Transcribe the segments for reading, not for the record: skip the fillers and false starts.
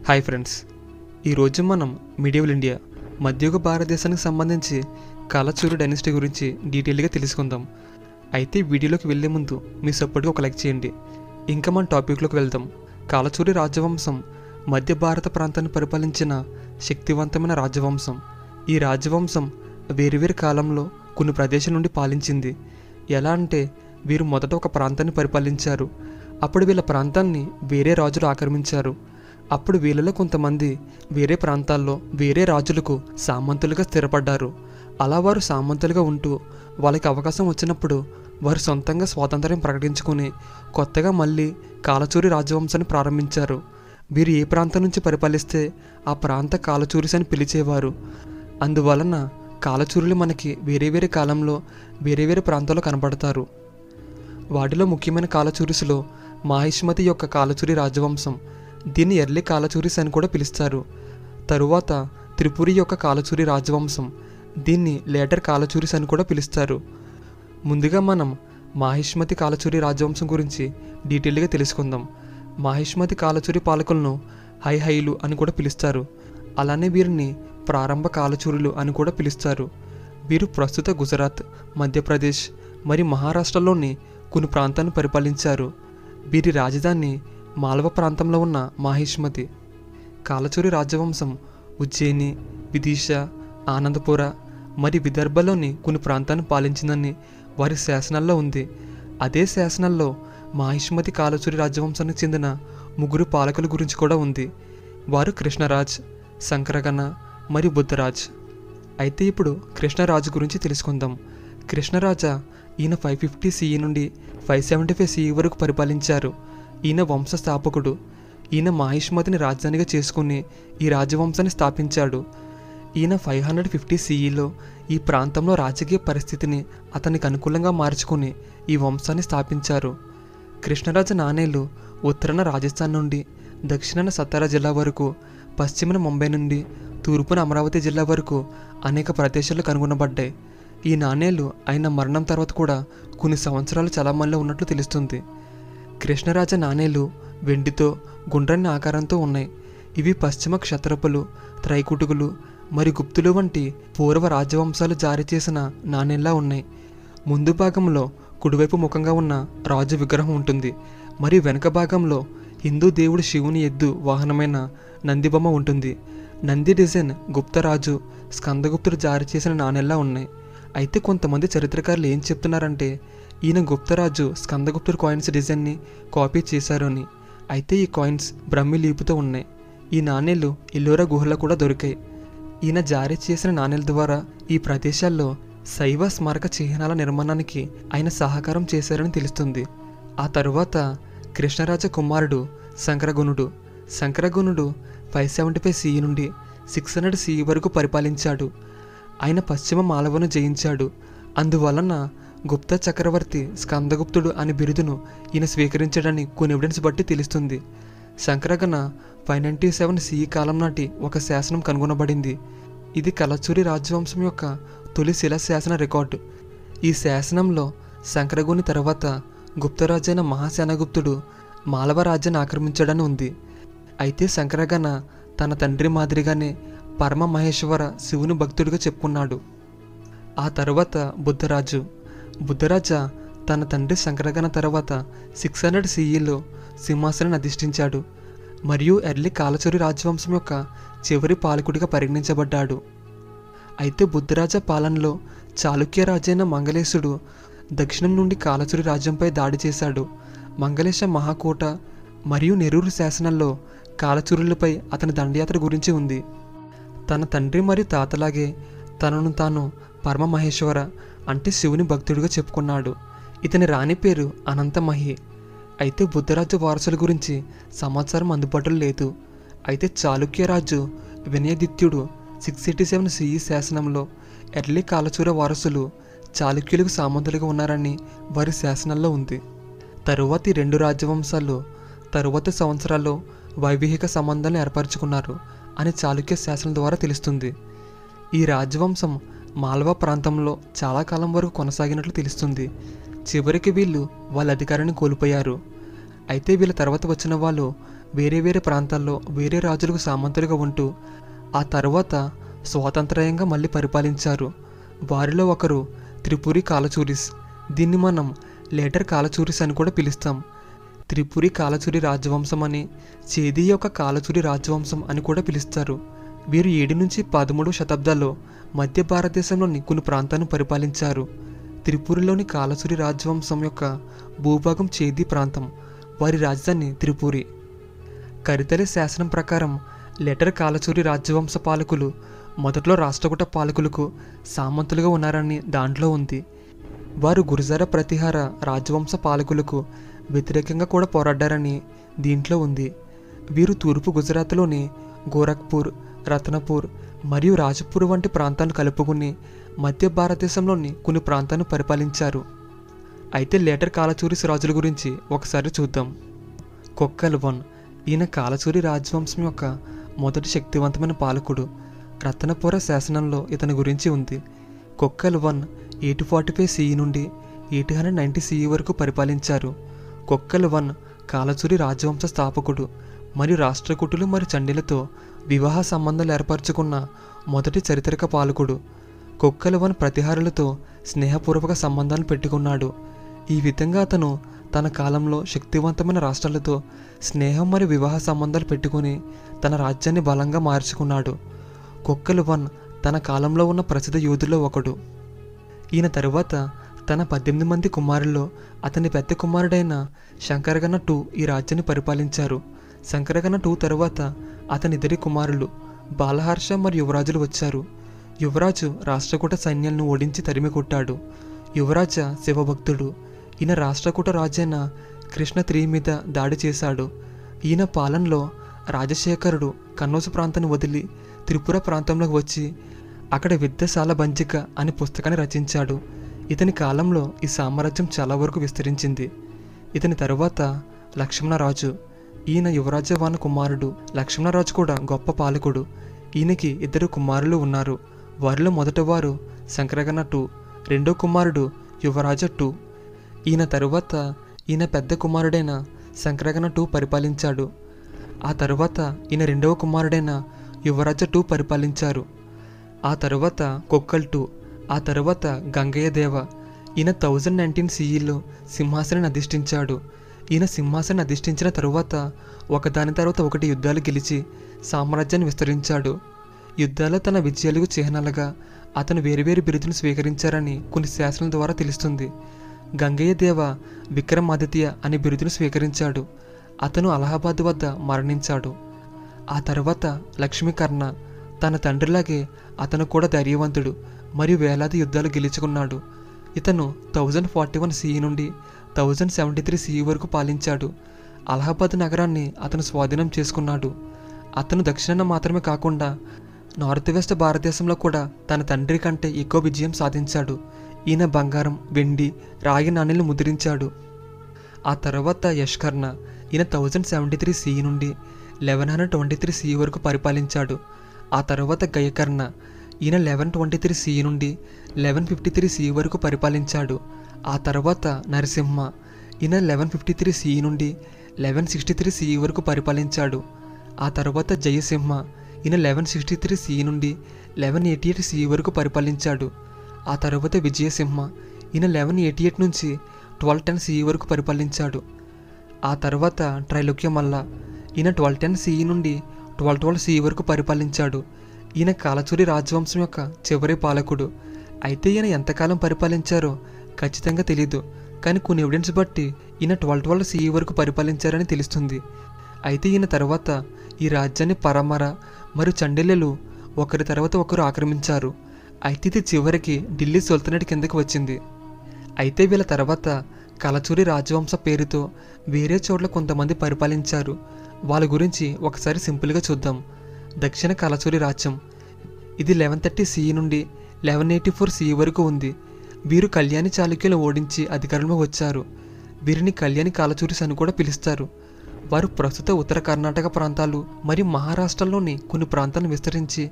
Hi friends, ఈరోజు మనం medieval India మధ్యయుగ భారతదేశానికి సంబంధించి కాలచూరి డైనస్టీ గురించి డీటెయిల్గా తెలుసుకుందాం. అయితే వీడియోలోకి వెళ్ళే ముందు మీ సపోర్ట్గా ఒక లైక్ చేయండి. ఇంకా మన టాపిక్లోకి వెళ్దాం. కాలచూరి రాజవంశం మధ్య భారత ప్రాంతాన్ని పరిపాలించిన శక్తివంతమైన రాజవంశం. ఈ రాజవంశం వేరువేరు కాలంలో కొన్ని ప్రదేశాల నుండి పాలించింది. ఎలా అంటే వీరు మొదట ఒక ప్రాంతాన్ని పరిపాలించారు. అప్పుడు వీళ్ళ ప్రాంతాన్ని వేరే రాజులు ఆక్రమించారు. అప్పుడు వీళ్ళలో కొంతమంది వేరే ప్రాంతాల్లో వేరే రాజులకు సామంతులుగా స్థిరపడ్డారు. అలా వారు సామంతులుగా ఉంటూ వాళ్ళకి అవకాశం వచ్చినప్పుడు వారు సొంతంగా స్వాతంత్ర్యం ప్రకటించుకుని కొత్తగా మళ్ళీ కాలచూరి రాజవంశాన్ని ప్రారంభించారు. వీరు ఏ ప్రాంతం నుంచి పరిపాలిస్తే ఆ ప్రాంత కాలచూరిస్ అని పిలిచేవారు. అందువలన కాలచూరులు మనకి వేరే వేరే కాలంలో వేరే వేరే ప్రాంతాల్లో కనబడతారు. వాటిలో ముఖ్యమైన కాలచూరిస్లో మాహిష్మతి యొక్క కాలచూరి రాజవంశం, దీన్ని ఎర్లీ కాలచూరిస్ అని కూడా పిలుస్తారు. తరువాత త్రిపురి యొక్క కాలచూరి రాజవంశం, దీన్ని లేటర్ కాలచూరిస్ అని కూడా పిలుస్తారు. ముందుగా మనం మాహిష్మతి కాలచూరి రాజవంశం గురించి డీటెయిల్గా తెలుసుకుందాం. మాహిష్మతి కాలచూరి పాలకులను హైహైలు అని కూడా పిలుస్తారు. అలానే వీరిని ప్రారంభ కాలచూరులు అని కూడా పిలుస్తారు. వీరు ప్రస్తుత గుజరాత్, మధ్యప్రదేశ్ మరియు మహారాష్ట్రలోని కొన్ని ప్రాంతాలను పరిపాలించారు. వీరి రాజధాని మాల్వా ప్రాంతంలో ఉన్న మాహిష్మతి. కాలచూరి రాజవంశం ఉజ్జయిని, విదిశా, ఆనందపుర మరియు విదర్భలోని కొన్ని ప్రాంతాన్ని పాలించిందని వారి శాసనాల్లో ఉంది. అదే శాసనాల్లో మాహిష్మతి కాలచూరి రాజవంశానికి చెందిన ముగ్గురు పాలకుల గురించి కూడా ఉంది. వారు కృష్ణరాజ్, శంకరగణ మరియు బుద్ధరాజ్. అయితే ఇప్పుడు కృష్ణరాజు గురించి తెలుసుకుందాం. కృష్ణరాజ ఈయన 550 CE నుండి 575 CE వరకు పరిపాలించారు. ఈయన వంశస్థాపకుడు. ఈయన మాహిష్మతిని రాజధానిగా చేసుకుని ఈ రాజవంశాన్ని స్థాపించాడు. ఈయన 550 CEలో ఈ ప్రాంతంలో రాజకీయ పరిస్థితిని అతనికి అనుకూలంగా మార్చుకుని ఈ వంశాన్ని స్థాపించారు. కృష్ణరాజ నాణేలు ఉత్తరాన రాజస్థాన్ నుండి దక్షిణాన సతారా జిల్లా వరకు, పశ్చిమాన ముంబై నుండి తూర్పున అమరావతి జిల్లా వరకు అనేక ప్రదేశాలు కనుగొనబడ్డాయి. ఈ నాణేలు ఆయన మరణం తర్వాత కూడా కొన్ని సంవత్సరాలు చలామణిలో ఉన్నట్లు తెలుస్తుంది. కృష్ణరాజ నాణేలు వెండితో గుండ్రని ఆకారంతో ఉన్నాయి. ఇవి పశ్చిమ క్షత్రపులు, త్రైకుటుకులు మరియు గుప్తులు వంటి పూర్వ రాజవంశాలు జారీ చేసిన నాణేల్లా ఉన్నాయి. ముందు భాగంలో కుడివైపు ముఖంగా ఉన్న రాజు విగ్రహం ఉంటుంది. మరియు వెనుక భాగంలో హిందూ దేవుడు శివుని ఎద్దు వాహనమైన నంది బొమ్మ ఉంటుంది. నంది డిజైన్ గుప్తరాజు, స్కందగుప్తుడు జారీ చేసిన నాణేల్లా ఉన్నాయి. అయితే కొంతమంది చరిత్రకారులు ఏం చెప్తున్నారంటే ఈయన గుప్తరాజు స్కందగుప్తుడు కాయిన్స్ డిజైన్ని కాపీ చేశారు అని. అయితే ఈ కాయిన్స్ బ్రహ్మి లీపుతో ఉన్నాయి. ఈ నాణేలు ఎల్లోరా గుహలో కూడా దొరికాయి. ఈయన జారీ చేసిన నాణేల ద్వారా ఈ ప్రదేశాల్లో శైవ స్మారక చిహ్నాల నిర్మాణానికి ఆయన సహకారం చేశారని తెలుస్తుంది. ఆ తరువాత కృష్ణరాజ కుమారుడు శంకరగుణుడు. శంకరగుణుడు 575 CE నుండి 600 CE వరకు పరిపాలించాడు. ఆయన పశ్చిమ మాలవను జయించాడు. అందువలన గుప్త చక్రవర్తి స్కందగుప్తుడు అనే బిరుదును ఈయన స్వీకరించాడని కొన్ని ఎవిడెన్స్ బట్టి తెలుస్తుంది. శంకరగణ 597 CE కాలం నాటి ఒక శాసనం కనుగొనబడింది. ఇది కాలచూరి రాజవంశం యొక్క తొలి శిలా శాసన రికార్డు. ఈ శాసనంలో శంకరగుని తర్వాత గుప్తరాజైన మహాసేనగుప్తుడు మాలవ రాజ్యాన్ని ఆక్రమించాడని ఉంది. అయితే శంకరగణ తన తండ్రి మాదిరిగానే పరమ మహేశ్వర శివుని భక్తుడిగా చెప్పుకున్నాడు. ఆ తర్వాత బుద్ధరాజ తన తండ్రి శంకరగణ తర్వాత 600 CEలో సింహాసనాన్ని అధిష్ఠించాడు మరియు ఎర్లీ కాలచూరి రాజవంశం యొక్క చివరి పాలకుడిగా పరిగణించబడ్డాడు. అయితే బుద్ధరాజ పాలనలో చాళుక్య రాజైన మంగళేశుడు దక్షిణం నుండి కాలచూరి రాజ్యంపై దాడి చేశాడు. మంగళేశ మహాకోట మరియు నెరూరు శాసనాల్లో కాలచూరులపై అతని దండయాత్ర గురించి ఉంది. తన తండ్రి మరియు తాతలాగే తనను తాను పరమ మహేశ్వర అంటే శివుని భక్తుడిగా చెప్పుకున్నాడు. ఇతని రాణి పేరు అనంతమహి. అయితే బుద్ధరాజు వారసుల గురించి సమాచారం అందుబాటులో లేదు. అయితే చాళుక్య రాజు వినయదిత్యుడు 687 CE శాసనంలో ఎర్లీ కాలచూర వారసులు చాళుక్యులకు సామంతులుగా ఉన్నారని వారి శాసనాల్లో ఉంది. తరువాతి రెండు రాజవంశాలు తరువాతి సంవత్సరాల్లో వైవాహిక సంబంధాలను ఏర్పరచుకున్నారు అని చాళుక్య శాసనం ద్వారా తెలుస్తుంది. ఈ రాజవంశం మాల్వా ప్రాంతంలో చాలా కాలం వరకు కొనసాగినట్లు తెలుస్తుంది. చివరికి వీళ్ళు వాళ్ళ అధికారాన్ని కోల్పోయారు. అయితే వీళ్ళ తర్వాత వచ్చిన వాళ్ళు వేరే వేరే ప్రాంతాల్లో వేరే రాజులకు సామంతులుగా ఉంటూ ఆ తర్వాత స్వాతంత్ర్యంగా మళ్ళీ పరిపాలించారు. వారిలో ఒకరు త్రిపురి కాలచూరిస్. దీన్ని మనం లేటర్ కాలచూరిస్ అని కూడా పిలుస్తాం. త్రిపురి కాలచూరి రాజవంశం అని, చేది యొక్క కాలచూరి రాజవంశం అని కూడా పిలుస్తారు. వీరు 7 నుంచి 13వ శతాబ్దాల్లో మధ్య భారతదేశంలోని కొన్ని ప్రాంతాలను పరిపాలించారు. త్రిపురిలోని కాలచూరి రాజవంశం యొక్క భూభాగం చేది ప్రాంతం. వారి రాజధాని త్రిపురి. కరితలి శాసనం ప్రకారం లెటర్ కాలచూరి రాజవంశ పాలకులు మొదట్లో రాష్ట్రకూట పాలకులకు సామంతులుగా ఉన్నారని దాంట్లో ఉంది. వారు గుర్జార ప్రతిహార రాజవంశ పాలకులకు వ్యతిరేకంగా కూడా పోరాడారని దీంట్లో ఉంది. వీరు తూర్పు గుజరాత్లోని గోరఖ్పూర్, రత్నపూర్ మరియు రాజపూర్ వంటి ప్రాంతాలను కలుపుకుని మధ్య భారతదేశంలోని కొన్ని ప్రాంతాలను పరిపాలించారు. అయితే లేటర్ కాలచూరిస్ రాజుల గురించి ఒకసారి చూద్దాం. కొక్కల్ 1. ఈయన కాలచూరి రాజవంశం యొక్క మొదటి శక్తివంతమైన పాలకుడు. రత్నపుర శాసనంలో ఇతని గురించి ఉంది. కొక్కల్ 1 845 CE నుండి 890 CE వరకు పరిపాలించారు. కొక్కల్ 1 కాలచూరి రాజవంశ స్థాపకుడు మరియు రాష్ట్రకూటులు మరియు చండీలతో వివాహ సంబంధాలు ఏర్పరచుకున్న మొదటి చారిత్రక పాలకుడు. కొక్కల్ 1 ప్రతిహారులతో స్నేహపూర్వక సంబంధాలు పెట్టుకున్నాడు. ఈ విధంగా అతను తన కాలంలో శక్తివంతమైన రాష్ట్రాలతో స్నేహం మరియు వివాహ సంబంధాలు పెట్టుకుని తన రాజ్యాన్ని బలంగా మార్చుకున్నాడు. కొక్కల్ 1 తన కాలంలో ఉన్న ప్రసిద్ధ యోధుల్లో ఒకడు. ఈయన తరువాత తన 18 మంది కుమారుల్లో అతని పెద్ద కుమారుడైన శంకరగణ II ఈ రాజ్యాన్ని పరిపాలించారు. శంకరగణ II తరువాత అతని ఇద్దరి కుమారులు బాలహర్ష మరియు యువరాజులు వచ్చారు. యువరాజు రాష్ట్రకూట సైన్యాలను ఓడించి తరిమి కొట్టాడు. యువరాజ శివభక్తుడు. ఈయన రాష్ట్రకూట రాజైన కృష్ణ III మీద దాడి చేశాడు. ఈయన పాలనలో రాజశేఖరుడు కన్నౌజు ప్రాంతాన్ని వదిలి త్రిపుర ప్రాంతంలోకి వచ్చి అక్కడ విద్యశాల బంజిక అనే పుస్తకాన్ని రచించాడు. ఇతని కాలంలో ఈ సామ్రాజ్యం చాలా వరకు విస్తరించింది. ఇతని తరువాత లక్ష్మణరాజు. ఈయన యువరాజవాన కుమారుడు. లక్ష్మణరాజు కూడా గొప్ప పాలకుడు. ఈయనకి 2 కుమారులు ఉన్నారు. వారిలో మొదటివారు శంకరగణ II, రెండో కుమారుడు యువరాజ II. ఈయన తరువాత ఈయన పెద్ద కుమారుడైన శంకరగణ II పరిపాలించాడు. ఆ తరువాత ఈయన రెండవ కుమారుడైన యువరాజ II పరిపాలించారు. ఆ తరువాత కొక్కల్ 2, ఆ తరువాత గంగయ్య దేవ. ఈయన 1019 CEలో సింహాసనాన్ని అధిష్ఠించాడు. ఈయన సింహాసనాన్ని అధిష్ఠించిన తరువాత ఒకదాని తర్వాత ఒకటి యుద్ధాలు గెలిచి సామ్రాజ్యాన్ని విస్తరించాడు. యుద్ధాల్లో తన విజయాలకు చిహ్నాలుగా అతను వేరువేరు బిరుదును స్వీకరించారని కొన్ని శాసనాల ద్వారా తెలుస్తుంది. గంగయ్య దేవ విక్రమాదిత్య అనే బిరుదును స్వీకరించాడు. అతను అలహాబాద్ వద్ద మరణించాడు. ఆ తర్వాత లక్ష్మీకర్ణ. తన తండ్రిలాగే అతను కూడా ధైర్యవంతుడు మరియు వేలాది యుద్ధాలు గెలుచుకున్నాడు. ఇతను 1041 CE నుండి 1073 CE వరకు పాలించాడు. అలహాబాద్ నగరాన్ని అతను స్వాధీనం చేసుకున్నాడు. అతను దక్షిణాన మాత్రమే కాకుండా నార్త్ వెస్ట్ భారతదేశంలో కూడా తన తండ్రి కంటే ఎక్కువ విజయం సాధించాడు. ఈయన బంగారం, వెండి, రాగి నాణేలు ముద్రించాడు. ఆ తర్వాత యష్కర్ణ. ఈయన 1073 CE నుండి 1123 CE వరకు పరిపాలించాడు. ఆ తర్వాత గయకర్ణ. ఈయన 1123 CE నుండి 1153 CE వరకు పరిపాలించాడు. ఆ తర్వాత నరసింహ. ఈయన 1153 CE నుండి 1163 CE వరకు పరిపాలించాడు. ఆ తర్వాత జయసింహ. ఈయన 1163 CE నుండి 1188 CE వరకు పరిపాలించాడు. ఆ తర్వాత విజయసింహ. ఈయన 1188 నుంచి 1210 CE వరకు పరిపాలించాడు. ఆ తర్వాత త్రైలోక్యమల్ల. ఈయన 1210 CE నుండి 1212 CE వరకు పరిపాలించాడు. ఈయన కాలచూరి రాజవంశం యొక్క చివరి పాలకుడు. అయితే ఈయన ఎంతకాలం పరిపాలించారో ఖచ్చితంగా తెలీదు, కానీ కొన్ని ఎవిడెన్స్ బట్టి ఈయన 1212 CE వరకు పరిపాలించారని తెలుస్తుంది. అయితే ఈయన తర్వాత ఈ రాజ్యాన్ని పరమర మరియు చండీలు ఒకరి తర్వాత ఒకరు ఆక్రమించారు. అయితే ఇది చివరికి ఢిల్లీ సుల్తానేట్ కిందకి వచ్చింది. అయితే వీళ్ళ తర్వాత కలచూరి రాజవంశ పేరుతో వేరే చోట్ల కొంతమంది పరిపాలించారు. వాళ్ళ గురించి ఒకసారి సింపుల్గా చూద్దాం. దక్షిణ కలచూరి రాజ్యం. ఇది 1130 CE నుండి 1184 CE వరకు ఉంది. వీరు కళ్యాణి చాళుక్యులు ఓడించి అధికారంలో వచ్చారు. వీరిని కళ్యాణి కాలచూరిస్ అని కూడా పిలుస్తారు. వారు ప్రస్తుత ఉత్తర కర్ణాటక ప్రాంతాలు మరియు మహారాష్ట్రలోని కొన్ని ప్రాంతాలను విస్తరించి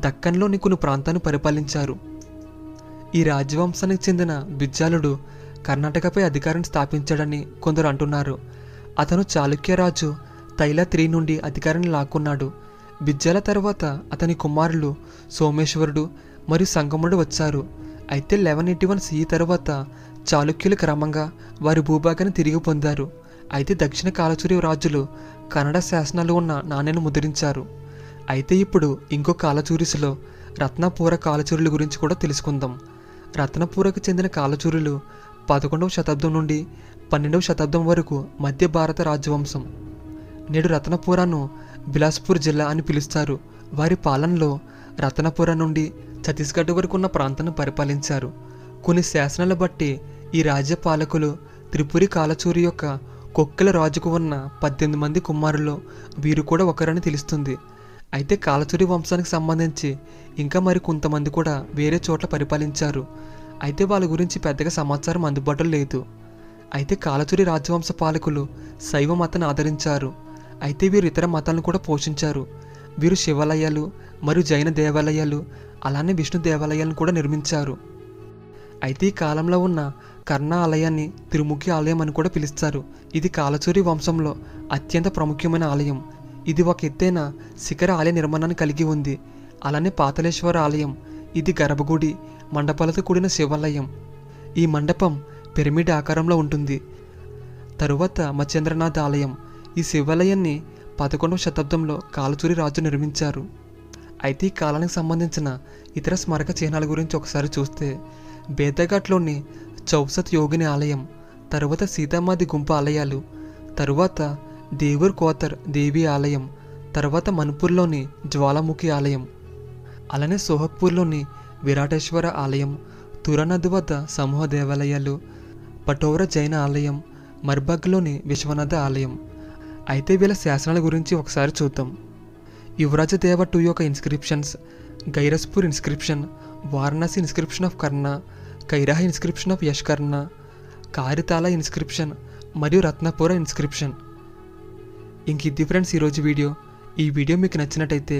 దక్కన్లోని కొన్ని ప్రాంతాలను పరిపాలించారు. ఈ రాజవంశానికి చెందిన బిజ్జాలుడు కర్ణాటకపై అధికారాన్ని స్థాపించాడని కొందరు అంటున్నారు. అతను చాళుక్య రాజు తైల 3 నుండి అధికారాన్ని లాక్కున్నాడు. బిజ్జల తర్వాత అతని కుమారులు సోమేశ్వరుడు మరియు సంగముడు వచ్చారు. అయితే 1181 CE తర్వాత చాళుక్యులు క్రమంగా వారి భూభాగాన్ని తిరిగి పొందారు. అయితే దక్షిణ కాలచూరి రాజులు కన్నడ శాసనాలు ఉన్న నాణ్యాన్ని ముద్రించారు. అయితే ఇప్పుడు ఇంకో కాలచూరిసులో రత్నపూర కాలచూరుల గురించి కూడా తెలుసుకుందాం. రత్నపూరకు చెందిన కాలచూరులు 11వ శతాబ్దం నుండి 12వ శతాబ్దం వరకు మధ్య భారత రాజవంశం. నేడు రత్నపూరను బిలాస్పూర్ జిల్లా అని పిలుస్తారు. వారి పాలనలో రత్నపుర నుండి ఛత్తీస్గఢ్ వరకు ఉన్న ప్రాంతాన్ని పరిపాలించారు. కొన్ని శాసనాల బట్టి ఈ రాజ్య పాలకులు త్రిపురి కాలచూరి యొక్క కొక్కెల రాజుకు ఉన్న 18 మంది కుమారుల్లో వీరు కూడా ఒకరని తెలుస్తుంది. అయితే కాలచూరి వంశానికి సంబంధించి ఇంకా మరి కొంతమంది కూడా వేరే చోట్ల పరిపాలించారు. అయితే వాళ్ళ గురించి పెద్దగా సమాచారం అందుబాటులో లేదు. అయితే కాలచూరి రాజవంశ పాలకులు శైవ మతాన్ని ఆదరించారు. అయితే వీరు ఇతర మతాలను కూడా పోషించారు. వీరు శివాలయాలు మరియు జైన దేవాలయాలు అలానే విష్ణు దేవాలయాలను కూడా నిర్మించారు. అయితే ఈ కాలంలో ఉన్న కర్ణ ఆలయాన్ని తిరుముఖి ఆలయం అని కూడా పిలుస్తారు. ఇది కాలచూరి వంశంలో అత్యంత ప్రాముఖ్యమైన ఆలయం. ఇది ఒక ఎత్తైన శిఖర ఆలయ నిర్మాణాన్ని కలిగి ఉంది. అలానే పాతాళేశ్వర ఆలయం, ఇది గర్భగుడి మండపాలతో కూడిన శివాలయం. ఈ మండపం పిరమిడ్ ఆకారంలో ఉంటుంది. తరువాత మచ్చేంద్రనాథ్ ఆలయం. ఈ శివాలయాన్ని 11వ శతాబ్దంలో కాలచూరి రాజు నిర్మించారు. అయితే ఈ కాలానికి సంబంధించిన ఇతర స్మారక చిహ్నాల గురించి ఒకసారి చూస్తే బేతఘాట్లోని చౌసత్ యోగిని ఆలయం, తరువాత సీతామాది గుంపు ఆలయాలు, తరువాత దేవూర్ కోతర్ దేవి ఆలయం, తర్వాత మణిపూర్లోని జ్వాలాముఖి ఆలయం, అలానే సోహత్పూర్లోని విరాటేశ్వర ఆలయం, తురానది వద్ద సమూహ దేవాలయాలు, పటోర జైన ఆలయం, మర్బగ్లోని విశ్వనాథ ఆలయం. అయితే వీళ్ళ శాసనాల గురించి ఒకసారి చూద్దాం. యువరాజ దేవ 2 యొక్క inscriptions, Gyaraspur inscription, Varanasi inscription of Karna, Khairha inscription of Yashkarna, Karitalai inscription మరియు రత్నపుర ఇన్స్క్రిప్షన్. ఇంక ఇది ఫ్రెండ్స్ ఈరోజు వీడియో. ఈ వీడియో మీకు నచ్చినట్టయితే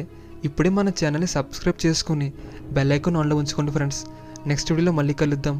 ఇప్పుడే మన ఛానల్ని సబ్స్క్రైబ్ చేసుకుని బెల్ ఐకాన్ ఆన్లో ఉంచుకోండి ఫ్రెండ్స్. నెక్స్ట్ వీడియోలో మళ్ళీ కలుద్దాం.